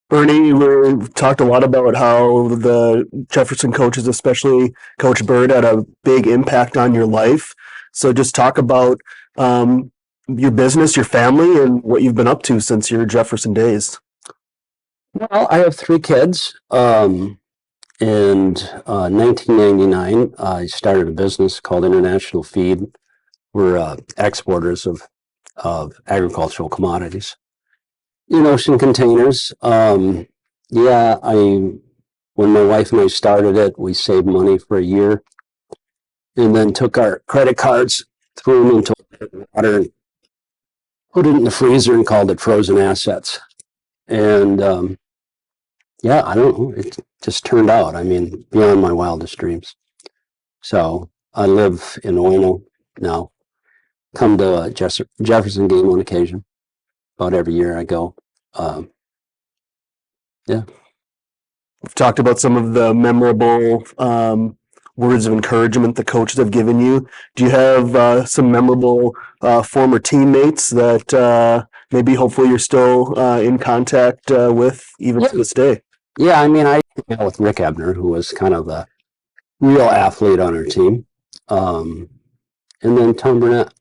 Bernie, we've talked a lot about how the Jefferson coaches, especially Coach Bird, had a big impact on your life. So just talk about your business, your family, and what you've been up to since your Jefferson days. Well, I have three kids. In 1999, I started a business called International Feed. We're exporters of agricultural commodities in ocean containers. Yeah, when my wife and I started it, we saved money for a year and then took our credit cards, threw them into water, and put it in the freezer and called it frozen assets. And yeah, I don't know. It just turned out. I mean, beyond my wildest dreams. So I live in Owino now. Come to a Jefferson game on occasion. About every year I go. Yeah. We've talked about some of the memorable words of encouragement the coaches have given you. Do you have some memorable former teammates that maybe hopefully you're still in contact with even Yeah. to this day? Yeah. I mean, I hang out with Rick Ebner, who was kind of the real athlete on our team. And then Tom Burnett.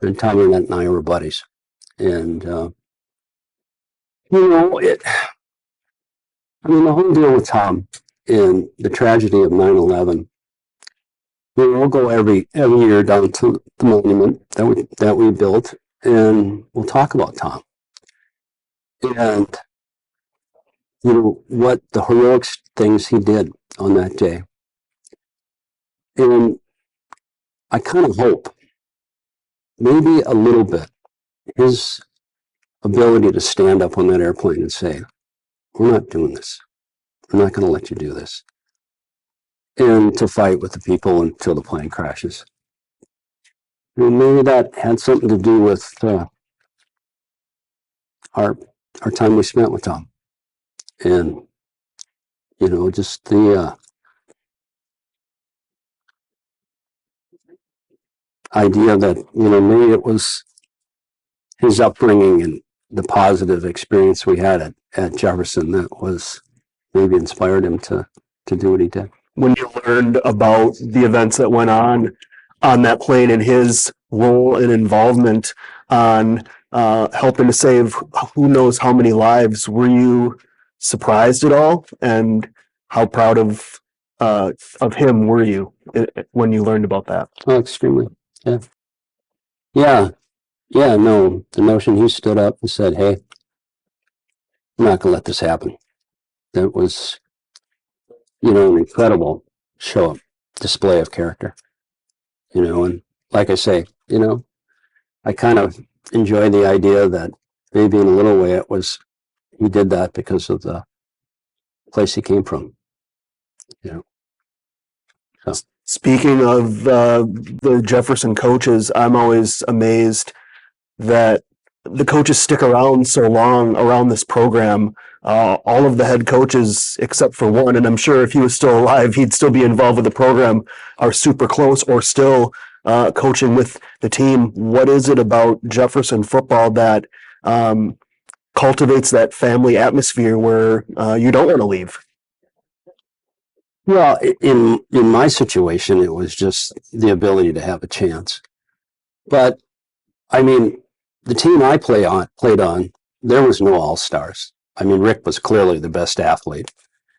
And Tom Burnett and I were buddies. And, I mean, the whole deal with Tom and the tragedy of 9/11. We'll go every year down to the monument that we built, and we'll talk about Tom and what the heroic things he did on that day. And I kind of hope maybe a little bit his ability to stand up on that airplane and say, "We're not doing this. We're not going to let you do this," and to fight with the people until the plane crashes. And maybe that had something to do with our time we spent with Tom, and just the idea that maybe it was his upbringing and the positive experience we had at Jefferson that was maybe inspired him to do what he did. When you learned about the events that went on that plane and his role and involvement on helping to save who knows how many lives, were you surprised at all? And how proud of him were you when you learned about that? Oh, extremely. Yeah. Yeah. Yeah. No, the notion he stood up and said, "Hey, I'm not going to let this happen." That was, an incredible display of character. And like I say, I kind of enjoy the idea that maybe in a little way he did that because of the place he came from. So. Speaking of the Jefferson coaches, I'm always amazed that the coaches stick around so long around this program. All of the head coaches, except for one, and I'm sure if he was still alive, he'd still be involved with the program, are super close or still coaching with the team. What is it about Jefferson football that cultivates that family atmosphere where you don't want to leave? Well, in my situation, it was just the ability to have a chance. But I mean, the team I played on, there was no all-stars. I mean, Rick was clearly the best athlete.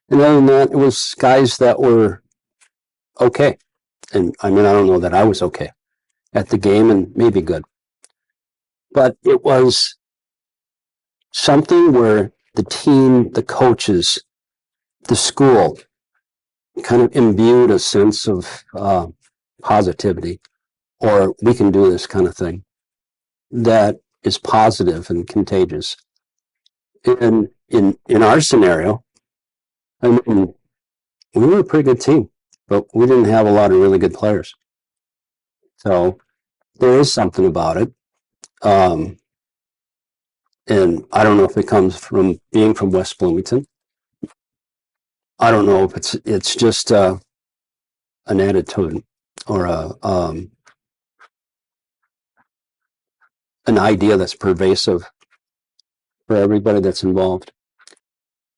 And other than that, it was guys that were okay. And I mean, I don't know that I was okay at the game and maybe good. But it was something where the team, the coaches, the school kind of imbued a sense of positivity, or we can do this kind of thing, that is positive and contagious. And in our scenario, I mean, we were a pretty good team, but we didn't have a lot of really good players. So there is something about it. And I don't know if it comes from being from West Bloomington. I don't know if it's just an attitude or an idea that's pervasive for everybody that's involved.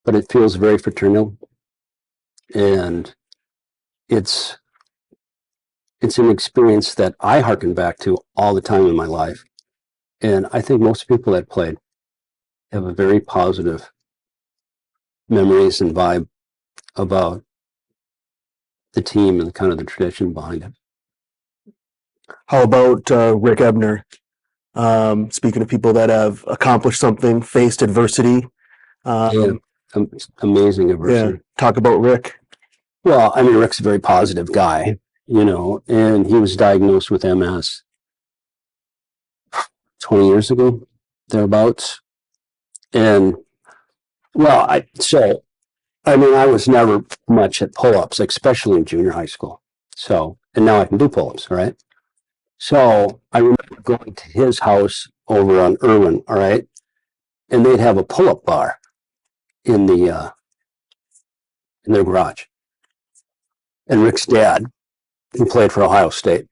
But it feels very fraternal, and it's an experience that I hearken back to all the time in my life. And I think most people that played have a very positive memories and vibe about the team and kind of the tradition behind it. How about Rick Ebner? Speaking of people that have accomplished something, faced adversity. Yeah, amazing Yeah, adversity. talk about Rick. Well, I mean, Rick's a very positive guy, you know, and he was diagnosed with MS 20 years ago, thereabouts. And well, I mean, I was never much at pull-ups, especially in junior high school. So, and now I can do pull-ups, all right? So I remember going to his house over on Irwin, all right? And they'd have a pull-up bar in their garage. And Rick's dad, who played for Ohio State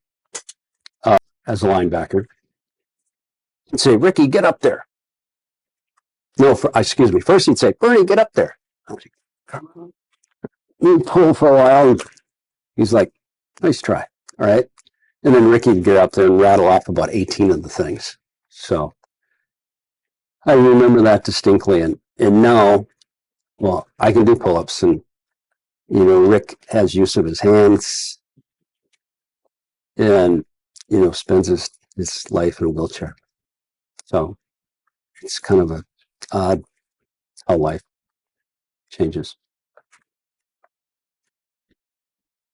as a linebacker, he'd say, "Ricky, get up there." No, excuse me. First he'd say, "Bernie, get up there." I was like, he'd pull for a while. He's like, "Nice try." All right. And then Ricky would get up there and rattle off about 18 of the things. So I remember that distinctly. And now, well, I can do pull-ups, and, you know, Rick has use of his hands and, you know, spends his life in a wheelchair. So it's kind of a odd how life changes.